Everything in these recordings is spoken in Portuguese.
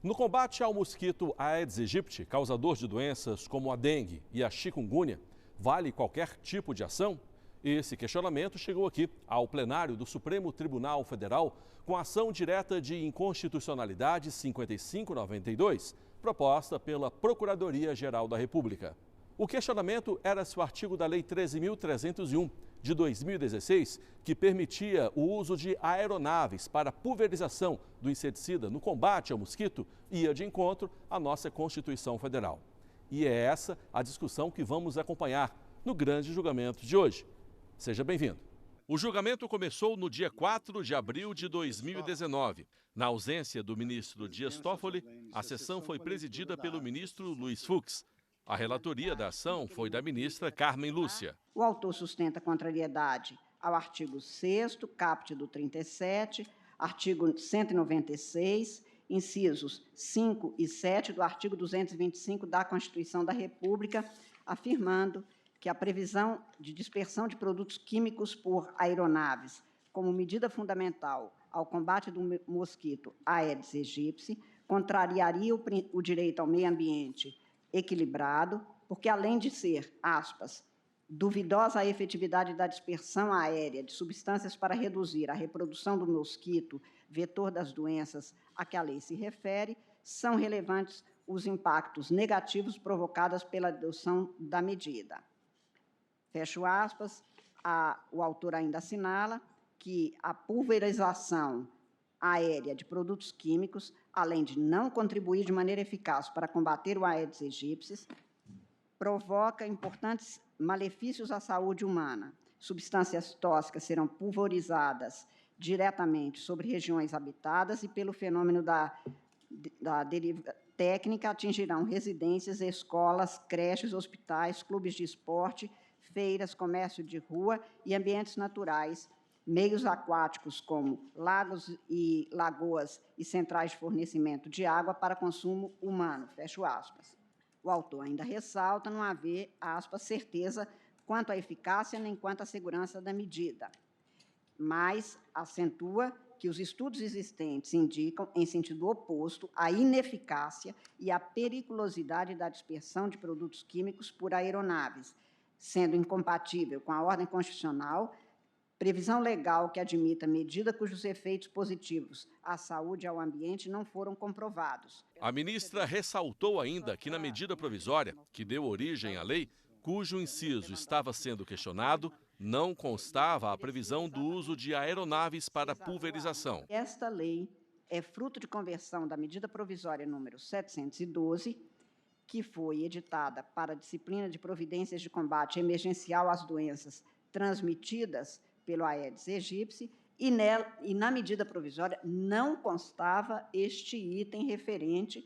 No combate ao mosquito Aedes aegypti, causador de doenças como a dengue e a chikungunya, vale qualquer tipo de ação? Esse questionamento chegou aqui ao plenário do Supremo Tribunal Federal com a ação direta de inconstitucionalidade 5592, proposta pela Procuradoria-Geral da República. O questionamento era se o artigo da Lei 13.301, de 2016, que permitia o uso de aeronaves para pulverização do inseticida no combate ao mosquito, ia de encontro à nossa Constituição Federal. E é essa a discussão que vamos acompanhar no grande julgamento de hoje. Seja bem-vindo. O julgamento começou no dia 4 de abril de 2019. Na ausência do ministro Dias Toffoli, a sessão foi presidida pelo ministro Luiz Fux. A relatoria da ação foi da ministra Carmen Lúcia. O autor sustenta contrariedade ao artigo 6º, caput do 37, artigo 196, incisos 5 e 7 do artigo 225 da Constituição da República, afirmando que a previsão de dispersão de produtos químicos por aeronaves como medida fundamental ao combate do mosquito Aedes aegypti contrariaria o direito ao meio ambiente equilibrado, porque, além de ser, aspas, duvidosa a efetividade da dispersão aérea de substâncias para reduzir a reprodução do mosquito, vetor das doenças a que a lei se refere, são relevantes os impactos negativos provocados pela adoção da medida. Fecho aspas, o autor ainda assinala que a pulverização aérea de produtos químicos, além de não contribuir de maneira eficaz para combater o Aedes aegypti, provoca importantes malefícios à saúde humana. Substâncias tóxicas serão pulverizadas diretamente sobre regiões habitadas e, pelo fenômeno da deriva técnica, atingirão residências, escolas, creches, hospitais, clubes de esporte, feiras, comércio de rua e ambientes naturais, meios aquáticos como lagos e lagoas e centrais de fornecimento de água para consumo humano, fecho aspas. O autor ainda ressalta não haver, aspas, certeza quanto à eficácia nem quanto à segurança da medida, mas acentua que os estudos existentes indicam, em sentido oposto, a ineficácia e a periculosidade da dispersão de produtos químicos por aeronaves, sendo incompatível com a ordem constitucional, previsão legal que admita medida cujos efeitos positivos à saúde e ao ambiente não foram comprovados. A ministra ressaltou ainda que na medida provisória, que deu origem à lei, cujo inciso estava sendo questionado, não constava a previsão do uso de aeronaves para pulverização. Esta lei é fruto de conversão da medida provisória número 712, que foi editada para a disciplina de providências de combate emergencial às doenças transmitidas pelo Aedes aegypti, e na medida provisória não constava este item referente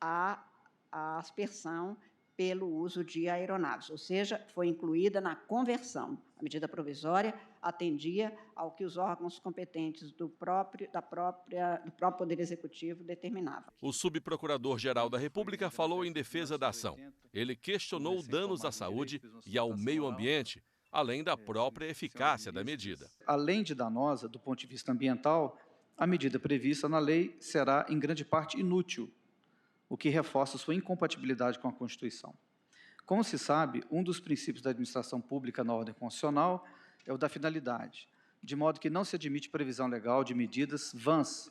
à aspersão pelo uso de aeronaves, ou seja, foi incluída na conversão. A medida provisória atendia ao que os órgãos competentes do próprio Poder Executivo determinavam. O subprocurador-geral da República falou em defesa da ação. Ele questionou danos à saúde e ao meio ambiente, além da própria eficácia da medida. Além de danosa, do ponto de vista ambiental, a medida prevista na lei será, em grande parte, inútil, o que reforça sua incompatibilidade com a Constituição. Como se sabe, um dos princípios da administração pública na ordem constitucional é o da finalidade, de modo que não se admite previsão legal de medidas vãs,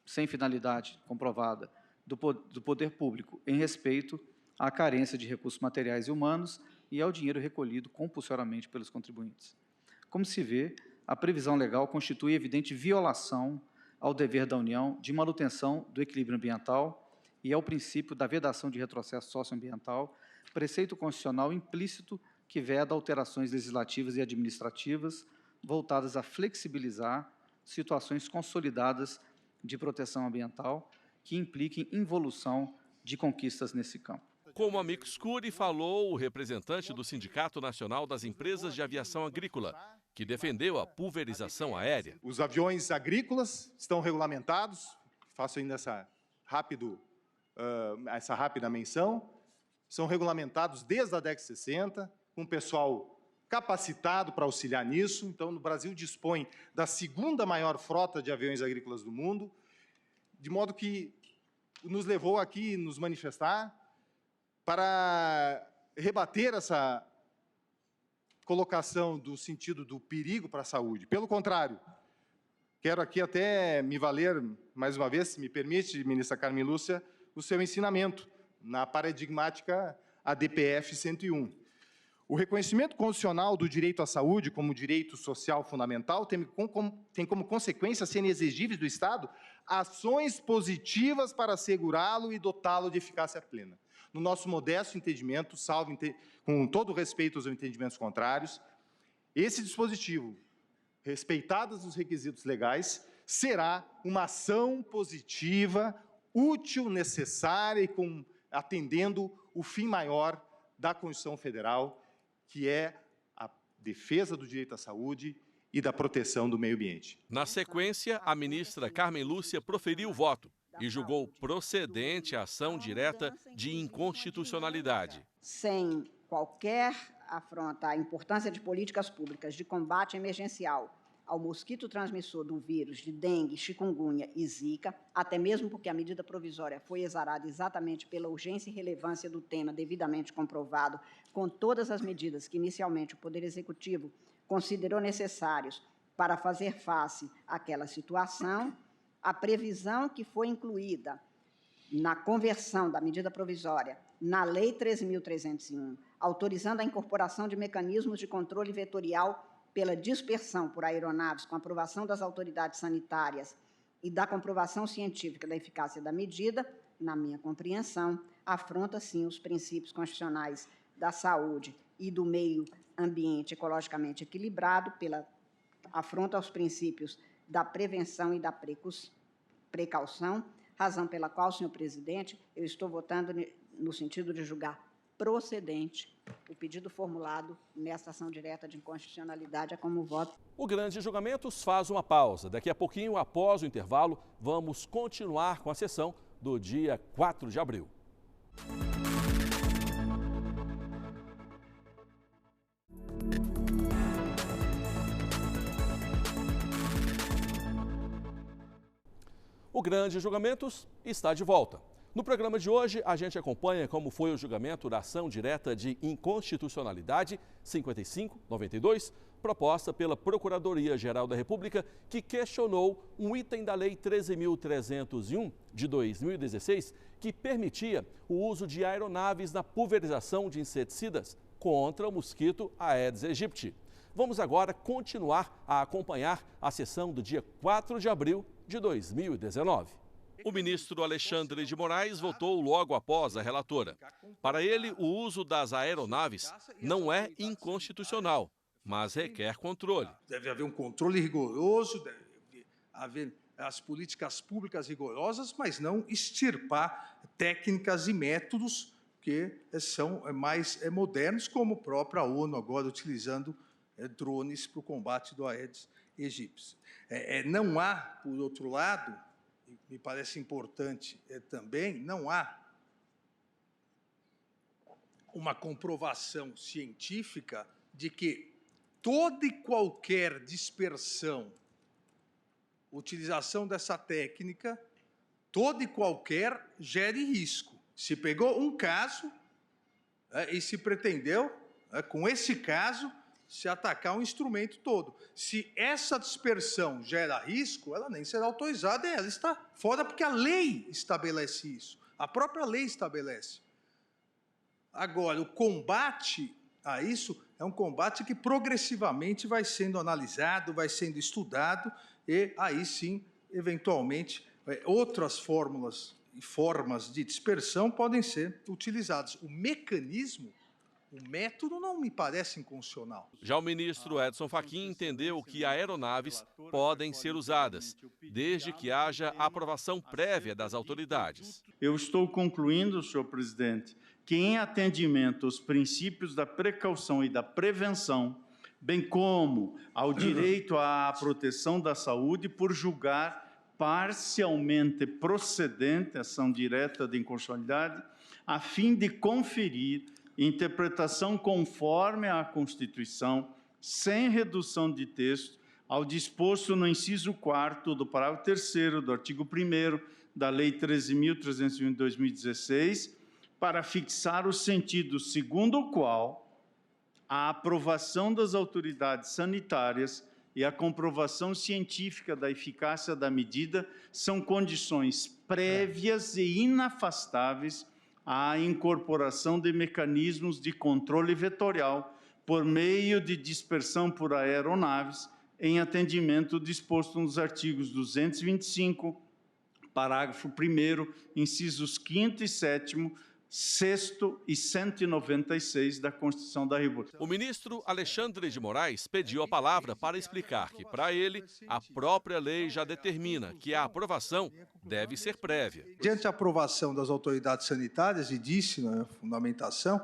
sem finalidade comprovada, do poder público, em respeito à carência de recursos materiais e humanos e ao dinheiro recolhido compulsoriamente pelos contribuintes. Como se vê, a previsão legal constitui evidente violação ao dever da União de manutenção do equilíbrio ambiental e ao princípio da vedação de retrocesso socioambiental, preceito constitucional implícito que veda alterações legislativas e administrativas voltadas a flexibilizar situações consolidadas de proteção ambiental que impliquem involução de conquistas nesse campo. Como amicus curiae falou o representante do Sindicato Nacional das Empresas de Aviação Agrícola, que defendeu a pulverização aérea. Os aviões agrícolas estão regulamentados, faço ainda essa rápida menção, são regulamentados desde a década de 60, com pessoal capacitado para auxiliar nisso. Então, o Brasil dispõe da segunda maior frota de aviões agrícolas do mundo, de modo que nos levou aqui nos manifestar para rebater essa colocação do sentido do perigo para a saúde. Pelo contrário, quero aqui até me valer, mais uma vez, se me permite, ministra Carmen Lúcia, o seu ensinamento na paradigmática ADPF 101. O reconhecimento constitucional do direito à saúde como direito social fundamental tem como consequência serem exigíveis do Estado ações positivas para assegurá-lo e dotá-lo de eficácia plena. No nosso modesto entendimento, com todo o respeito aos entendimentos contrários, esse dispositivo, respeitados os requisitos legais, será uma ação positiva, útil, necessária e atendendo o fim maior da Constituição Federal, que é a defesa do direito à saúde e da proteção do meio ambiente. Na sequência, a ministra Carmen Lúcia proferiu o voto e julgou procedente a ação direta de inconstitucionalidade. Sem qualquer afronta à importância de políticas públicas de combate emergencial ao mosquito transmissor do vírus de dengue, chikungunya e zika, até mesmo porque a medida provisória foi exarada exatamente pela urgência e relevância do tema devidamente comprovado, com todas as medidas que inicialmente o Poder Executivo considerou necessários para fazer face àquela situação, a previsão que foi incluída na conversão da medida provisória na Lei 13.301, autorizando a incorporação de mecanismos de controle vetorial pela dispersão por aeronaves com aprovação das autoridades sanitárias e da comprovação científica da eficácia da medida, na minha compreensão, afronta, sim, os princípios constitucionais da saúde e do meio ambiente ecologicamente equilibrado, afronta aos princípios da prevenção e da precaução, razão pela qual, senhor presidente, eu estou votando no sentido de julgar procedente o pedido formulado nesta ação direta de inconstitucionalidade, é como voto. O Grande Julgamentos faz uma pausa. Daqui a pouquinho, após o intervalo, vamos continuar com a sessão do dia 4 de abril. O Grande Julgamentos está de volta. No programa de hoje, a gente acompanha como foi o julgamento da ação direta de inconstitucionalidade 5592, proposta pela Procuradoria-Geral da República, que questionou um item da Lei 13.301 de 2016, que permitia o uso de aeronaves na pulverização de inseticidas contra o mosquito Aedes aegypti. Vamos agora continuar a acompanhar a sessão do dia 4 de abril de 2019. O ministro Alexandre de Moraes votou logo após a relatora. Para ele, o uso das aeronaves não é inconstitucional, mas requer controle. Deve haver um controle rigoroso, deve haver as políticas públicas rigorosas, mas não extirpar técnicas e métodos que são mais modernos, como a própria ONU agora utilizando drones para o combate do Aedes aegypti. Não há, por outro lado, me parece importante também, não há uma comprovação científica de que toda e qualquer dispersão, utilização dessa técnica, toda e qualquer gere risco. Se pegou um caso e se pretendeu, com esse caso, se atacar um instrumento todo. Se essa dispersão gera risco, ela nem será autorizada, ela está fora porque a lei estabelece isso. A própria lei estabelece. Agora, o combate a isso é um combate que progressivamente vai sendo analisado, vai sendo estudado e aí sim, eventualmente, outras fórmulas e formas de dispersão podem ser utilizadas. O mecanismo, o método não me parece inconstitucional. Já o ministro Edson Fachin entendeu que aeronaves podem ser usadas, desde que haja aprovação prévia das autoridades. Eu estou concluindo, senhor presidente, que em atendimento aos princípios da precaução e da prevenção, bem como ao direito à proteção da saúde, por julgar parcialmente procedente a ação direta de inconstitucionalidade, a fim de conferir interpretação conforme à Constituição, sem redução de texto, ao disposto no inciso 4º do parágrafo 3º do artigo 1º da Lei 13.301 de 2016, para fixar o sentido segundo o qual a aprovação das autoridades sanitárias e a comprovação científica da eficácia da medida são condições prévias e inafastáveis à incorporação de mecanismos de controle vetorial por meio de dispersão por aeronaves em atendimento disposto nos artigos 225, parágrafo 1º, incisos 5º e 7º, 6º e 196 da Constituição da República. O ministro Alexandre de Moraes pediu a palavra para explicar que, para ele, a própria lei já determina que a aprovação deve ser prévia. Diante da aprovação das autoridades sanitárias, e disse na fundamentação,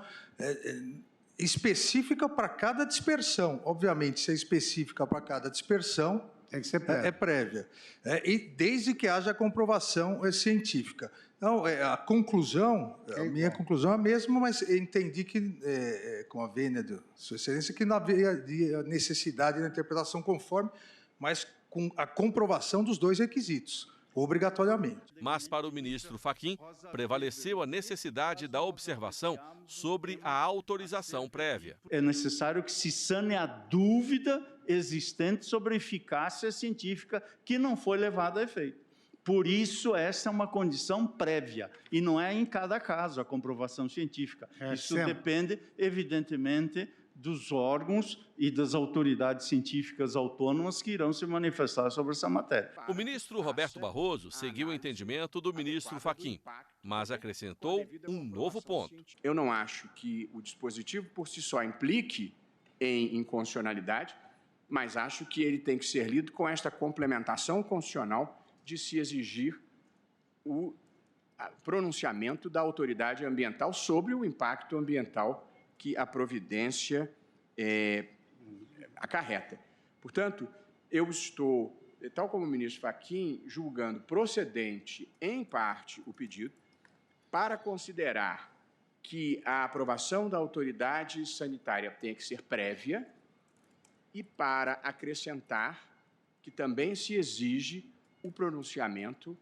específica para cada dispersão. Obviamente, se é específica para cada dispersão, tem que ser prévia. É prévia. E desde que haja comprovação científica. Então, a conclusão, a minha conclusão é a mesma, mas eu entendi que, com a vênia de Sua Excelência, que não havia necessidade da interpretação conforme, mas com a comprovação dos dois requisitos, obrigatoriamente. Mas para o ministro Fachin, prevaleceu a necessidade da observação sobre a autorização prévia. É necessário que se sane a dúvida existente sobre a eficácia científica que não foi levada a efeito. Por isso, essa é uma condição prévia, e não é em cada caso a comprovação científica. Isso depende, evidentemente, dos órgãos e das autoridades científicas autônomas que irão se manifestar sobre essa matéria. O ministro Roberto Barroso seguiu o entendimento do ministro Fachin, mas acrescentou um novo ponto. Eu não acho que o dispositivo por si só implique em inconstitucionalidade, mas acho que ele tem que ser lido com esta complementação constitucional de se exigir o pronunciamento da autoridade ambiental sobre o impacto ambiental que a providência acarreta. Portanto, eu estou, tal como o ministro Fachin, julgando procedente, em parte, o pedido, para considerar que a aprovação da autoridade sanitária tem que ser prévia e para acrescentar que também se exige o pronunciamento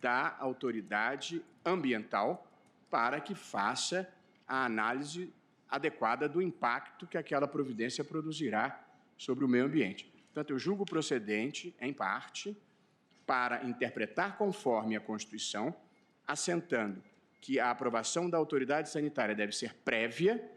da autoridade ambiental para que faça a análise adequada do impacto que aquela providência produzirá sobre o meio ambiente. Portanto, eu julgo procedente, em parte, para interpretar conforme a Constituição, assentando que a aprovação da autoridade sanitária deve ser prévia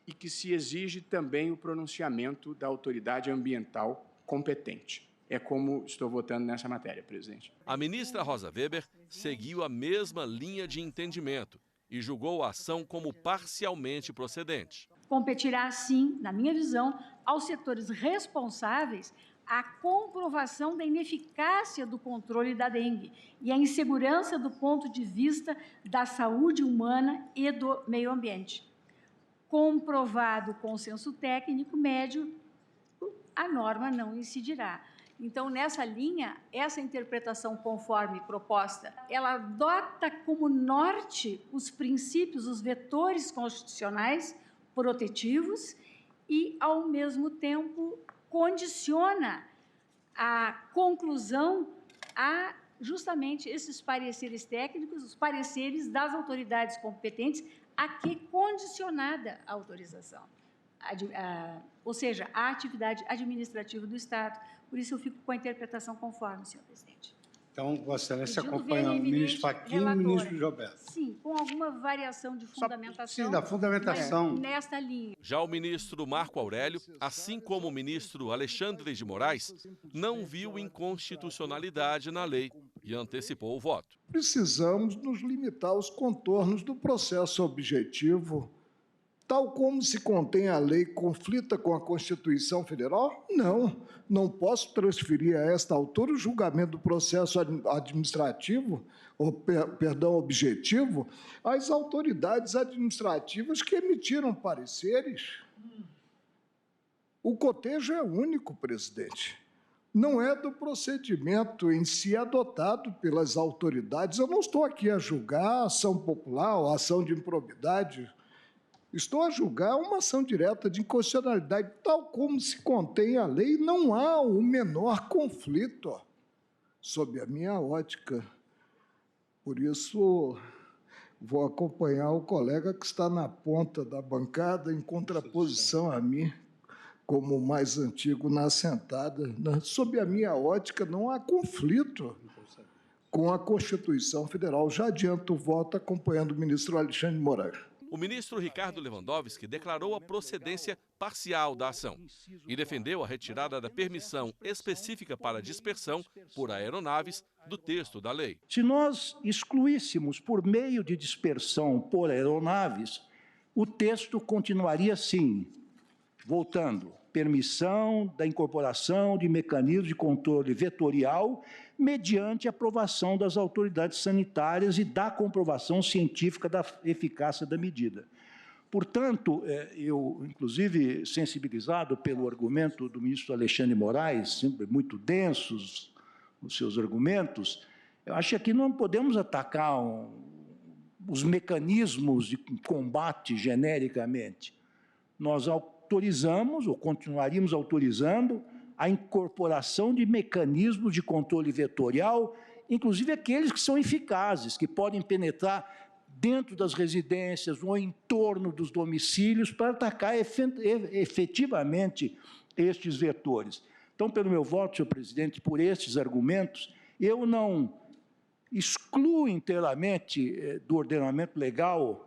e que se exige também o pronunciamento da autoridade ambiental competente. É como estou votando nessa matéria, presidente. A ministra Rosa Weber seguiu a mesma linha de entendimento e julgou a ação como parcialmente procedente. Competirá, sim, na minha visão, aos setores responsáveis a comprovação da ineficácia do controle da dengue e a insegurança do ponto de vista da saúde humana e do meio ambiente. Comprovado o consenso técnico médio, a norma não incidirá. Então, nessa linha, essa interpretação conforme proposta, ela adota como norte os princípios, os vetores constitucionais protetivos e, ao mesmo tempo, condiciona a conclusão a justamente esses pareceres técnicos, os pareceres das autoridades competentes, a que condicionada a autorização, ou seja, a atividade administrativa do Estado. Por isso, eu fico com a interpretação conforme, senhor presidente. Então, Vossa Excelência acompanha o ministro Fachin e o ministro Gilberto. Sim, com alguma variação de fundamentação. Sim, da fundamentação. Nesta linha. Já o ministro Marco Aurélio, assim como o ministro Alexandre de Moraes, não viu inconstitucionalidade na lei e antecipou o voto. Precisamos nos limitar aos contornos do processo objetivo. Tal como se contém a lei, conflita com a Constituição Federal? Não posso transferir a esta altura o julgamento do processo administrativo, objetivo, às autoridades administrativas que emitiram pareceres. O cotejo é único, presidente. Não é do procedimento em si adotado pelas autoridades. Eu não estou aqui a julgar a ação popular ou a ação de improbidade. Estou a julgar uma ação direta de inconstitucionalidade, tal como se contém a lei, não há o menor conflito, sob a minha ótica. Por isso, vou acompanhar o colega que está na ponta da bancada, em contraposição a mim, como o mais antigo na assentada. Sob a minha ótica, não há conflito com a Constituição Federal. Já adianto o voto acompanhando o ministro Alexandre de Moraes. O ministro Ricardo Lewandowski declarou a procedência parcial da ação e defendeu a retirada da permissão específica para dispersão por aeronaves do texto da lei. Se nós excluíssemos por meio de dispersão por aeronaves, o texto continuaria assim, voltando, permissão da incorporação de mecanismos de controle vetorial mediante aprovação das autoridades sanitárias e da comprovação científica da eficácia da medida. Portanto, eu, inclusive, sensibilizado pelo argumento do ministro Alexandre de Moraes, sempre muito densos os seus argumentos, eu acho que aqui não podemos atacar os mecanismos de combate genericamente. Nós autorizamos, ou continuaríamos autorizando, a incorporação de mecanismos de controle vetorial, inclusive aqueles que são eficazes, que podem penetrar dentro das residências ou em torno dos domicílios para atacar efetivamente estes vetores. Então, pelo meu voto, senhor presidente, por estes argumentos, eu não excluo inteiramente do ordenamento legal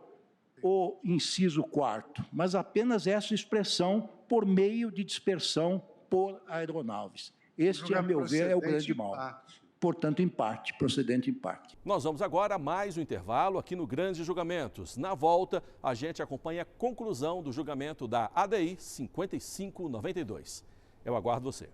o inciso 4º, mas apenas essa expressão por meio de dispersão por aeronaves. Este, a meu ver, é o grande mal. Portanto, em parte, procedente em parte. Nós vamos agora a mais um intervalo aqui no Grandes Julgamentos. Na volta, a gente acompanha a conclusão do julgamento da ADI 5592. Eu aguardo você.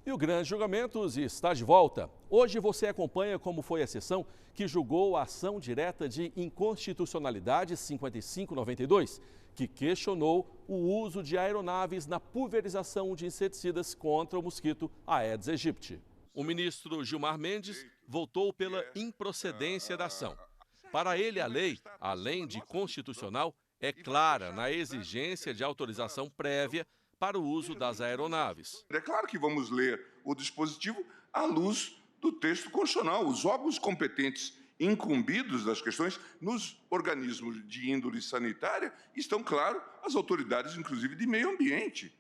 E o Grandes Julgamentos está de volta. Hoje você acompanha como foi a sessão que julgou a ação direta de inconstitucionalidade 5592, que questionou o uso de aeronaves na pulverização de inseticidas contra o mosquito Aedes aegypti. O ministro Gilmar Mendes votou pela improcedência da ação. Para ele, a lei, além de constitucional, é clara na exigência de autorização prévia para o uso das aeronaves. É claro que vamos ler o dispositivo à luz do texto constitucional. Os órgãos competentes incumbidos das questões nos organismos de índole sanitária estão, claro, as autoridades, inclusive, de meio ambiente.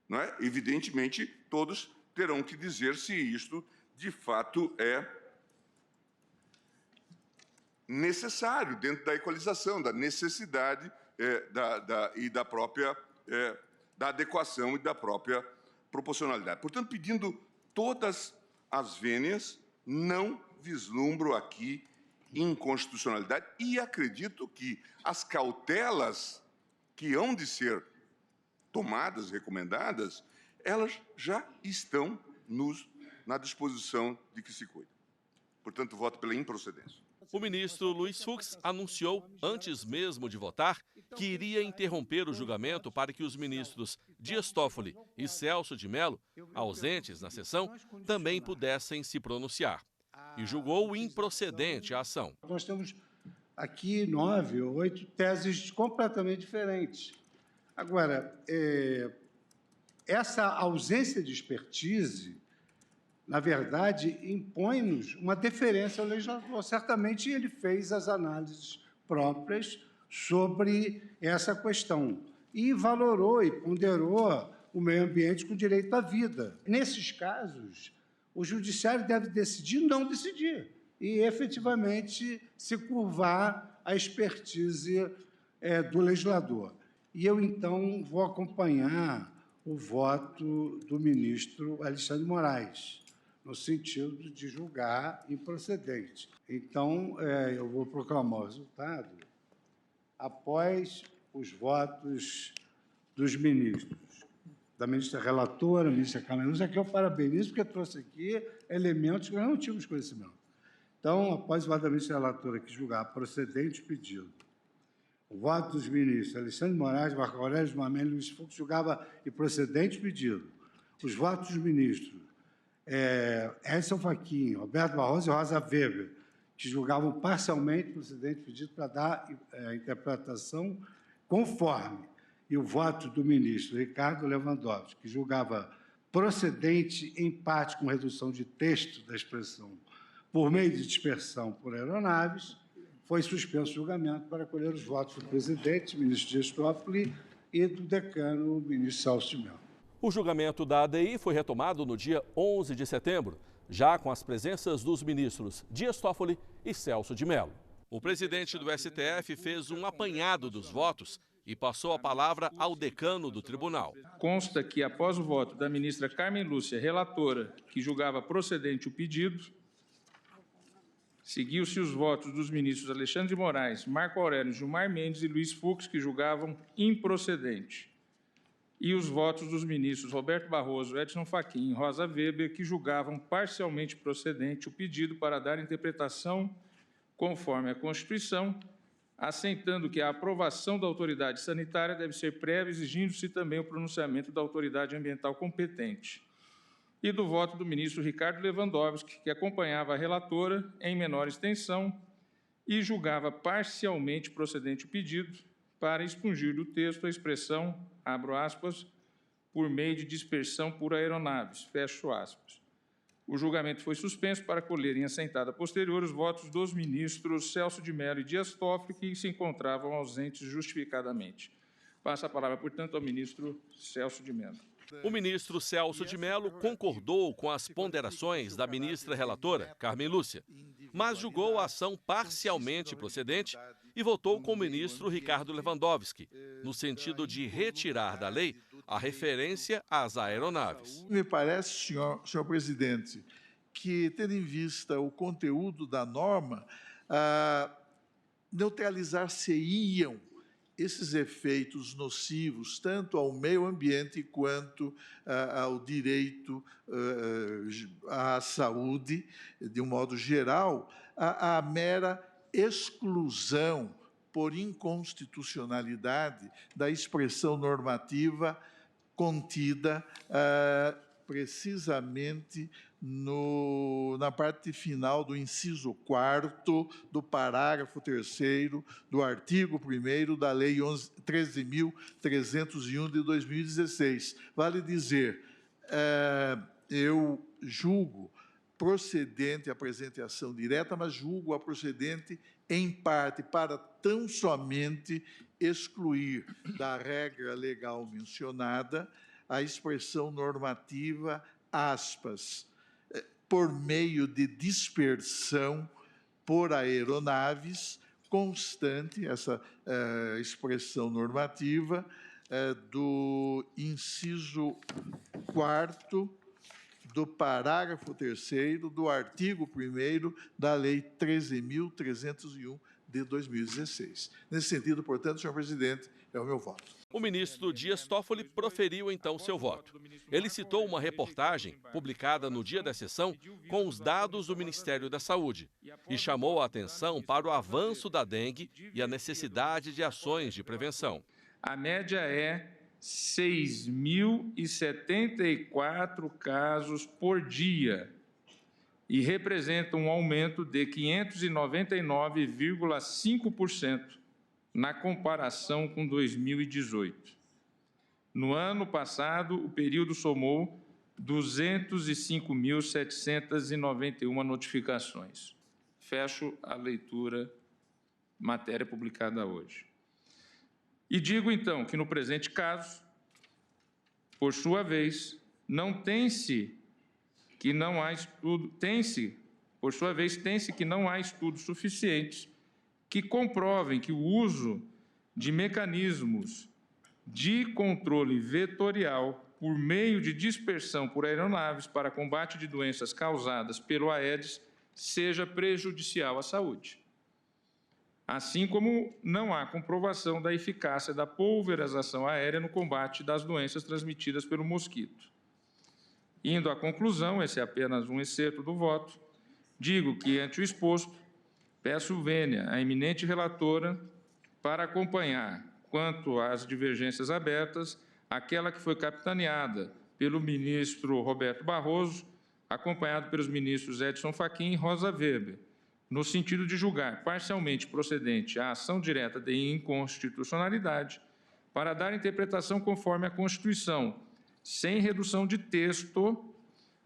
Não é? Evidentemente, todos terão que dizer se isto, de fato, é necessário dentro da equalização, da necessidade e da própria... da adequação e da própria proporcionalidade. Portanto, pedindo todas as vênias, não vislumbro aqui inconstitucionalidade e acredito que as cautelas que hão de ser tomadas, recomendadas, elas já estão na disposição de que se cuida. Portanto, voto pela improcedência. O ministro Luiz Fux anunciou, antes mesmo de votar, que iria interromper o julgamento para que os ministros Dias Toffoli e Celso de Mello, ausentes na sessão, também pudessem se pronunciar. E julgou improcedente a ação. Nós temos aqui 9 ou 8 teses completamente diferentes. Agora, essa ausência de expertise, na verdade, impõe-nos uma deferência ao legislador. Certamente ele fez as análises próprias sobre essa questão e valorou e ponderou o meio ambiente com o direito à vida. Nesses casos, o judiciário deve decidir, não decidir, e efetivamente se curvar à expertise do legislador. E eu, então, vou acompanhar o voto do ministro Alexandre de Moraes, no sentido de julgar improcedente. Então, eu vou proclamar o resultado após os votos dos ministros, da ministra relatora, ministra Carmen Lúcia, que eu parabenizo, porque trouxe aqui elementos que nós não tínhamos conhecimento. Então, após o voto da ministra relatora, que julgar procedente o pedido, o voto dos ministros Alexandre de Moraes, Marco Aurélio Mamãe e Luiz Fux julgava improcedente o pedido. Os votos dos ministros Edson Fachin, Roberto Barroso e Rosa Weber, que julgavam parcialmente procedente pedido para dar interpretação conforme e o voto do ministro Ricardo Lewandowski, que julgava procedente, em parte com redução de texto da expressão por meio de dispersão por aeronaves, foi suspenso o julgamento para colher os votos do presidente, ministro Dias Toffoli, e do decano, ministro Celso de Mello. O julgamento da ADI foi retomado no dia 11 de setembro, já com as presenças dos ministros Dias Toffoli e Celso de Mello. O presidente do STF fez um apanhado dos votos e passou a palavra ao decano do tribunal. Consta que, após o voto da ministra Carmen Lúcia, relatora, que julgava procedente o pedido, seguiu-se os votos dos ministros Alexandre de Moraes, Marco Aurélio, Gilmar Mendes e Luiz Fux, que julgavam improcedente, e os votos dos ministros Roberto Barroso, Edson Fachin e Rosa Weber, que julgavam parcialmente procedente o pedido para dar interpretação conforme a Constituição, assentando que a aprovação da autoridade sanitária deve ser prévia, exigindo-se também o pronunciamento da autoridade ambiental competente, e do voto do ministro Ricardo Lewandowski, que acompanhava a relatora em menor extensão e julgava parcialmente procedente o pedido para expungir do texto a expressão, abro aspas, por meio de dispersão por aeronaves, fecho aspas. O julgamento foi suspenso para colher em assentada posterior os votos dos ministros Celso de Mello e Dias Toffoli, que se encontravam ausentes justificadamente. Passo a palavra, portanto, ao ministro Celso de Mello. O ministro Celso de Mello concordou com as ponderações da ministra relatora, Carmen Lúcia, mas julgou a ação parcialmente procedente e votou com o ministro Ricardo Lewandowski, no sentido de retirar da lei a referência às aeronaves. Me parece, senhor presidente, que, tendo em vista o conteúdo da norma, neutralizar-se-iam esses efeitos nocivos, tanto ao meio ambiente quanto ao direito à saúde, de um modo geral, a mera exclusão por inconstitucionalidade da expressão normativa contida precisamente na parte final do inciso 4º do parágrafo 3º do artigo 1º da Lei 13.301 de 2016. Vale dizer, eu julgo procedente a presente ação direta, mas julgo-a procedente em parte para tão somente excluir da regra legal mencionada a expressão normativa, aspas, por meio de dispersão por aeronaves, constante, essa expressão normativa, do inciso 4º do parágrafo 3º do artigo 1º da Lei 13.301 de 2016. Nesse sentido, portanto, senhor presidente, é o meu voto. O ministro Dias Toffoli proferiu então seu voto. Ele citou uma reportagem publicada no dia da sessão com os dados do Ministério da Saúde e chamou a atenção para o avanço da dengue e a necessidade de ações de prevenção. A média é 6.074 casos por dia e representa um aumento de 599,5% na comparação com 2018. No ano passado, o período somou 205.791 notificações. Fecho a leitura, matéria publicada hoje. E digo, então, que no presente caso, por sua vez, tem-se que não há estudos suficientes que comprovem que o uso de mecanismos de controle vetorial por meio de dispersão por aeronaves para combate de doenças causadas pelo Aedes seja prejudicial à saúde. Assim como não há comprovação da eficácia da pulverização aérea no combate das doenças transmitidas pelo mosquito. Indo à conclusão, esse é apenas um excerto do voto, digo que, ante o exposto, peço vênia à eminente relatora para acompanhar, quanto às divergências abertas, aquela que foi capitaneada pelo ministro Roberto Barroso, acompanhado pelos ministros Edson Fachin e Rosa Weber, no sentido de julgar parcialmente procedente a ação direta de inconstitucionalidade, para dar interpretação conforme a Constituição, sem redução de texto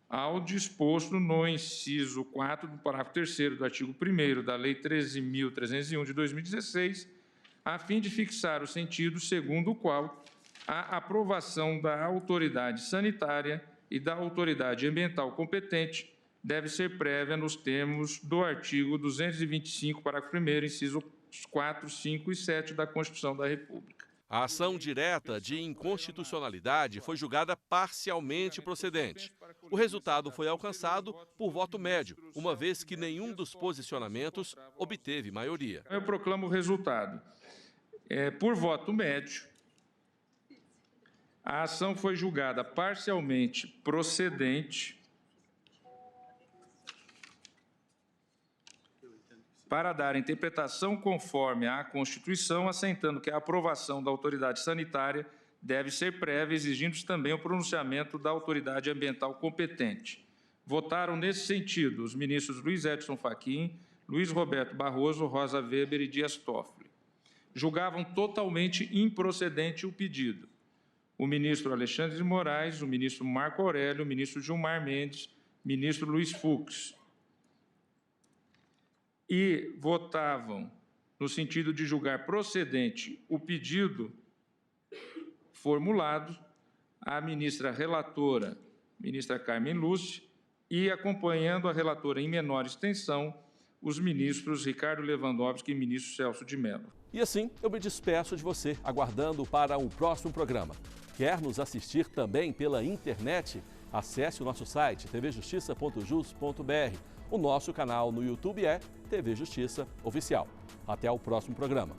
ao disposto no inciso 4 do parágrafo 3º do artigo 1º da Lei 13.301 de 2016, a fim de fixar o sentido segundo o qual a aprovação da autoridade sanitária e da autoridade ambiental competente deve ser prévia nos termos do artigo 225, parágrafo 1º, incisos 4, 5 e 7 da Constituição da República. A ação direta de inconstitucionalidade foi julgada parcialmente procedente. O resultado foi alcançado por voto médio, uma vez que nenhum dos posicionamentos obteve maioria. Eu proclamo o resultado. Por voto médio, a ação foi julgada parcialmente procedente para dar interpretação conforme à Constituição, assentando que a aprovação da autoridade sanitária deve ser prévia, exigindo-se também o pronunciamento da autoridade ambiental competente. Votaram nesse sentido os ministros Luiz Edson Fachin, Luiz Roberto Barroso, Rosa Weber e Dias Toffoli. Julgavam totalmente improcedente o pedido o ministro Alexandre de Moraes, o ministro Marco Aurélio, o ministro Gilmar Mendes, o ministro Luiz Fux. E votavam no sentido de julgar procedente o pedido formulado a ministra relatora, ministra Carmen Lúcia, e acompanhando a relatora em menor extensão, os ministros Ricardo Lewandowski e ministro Celso de Mello. E assim, eu me despeço de você, aguardando para um próximo programa. Quer nos assistir também pela internet? Acesse o nosso site tvjustiça.jus.br. O nosso canal no YouTube é TV Justiça Oficial. Até o próximo programa.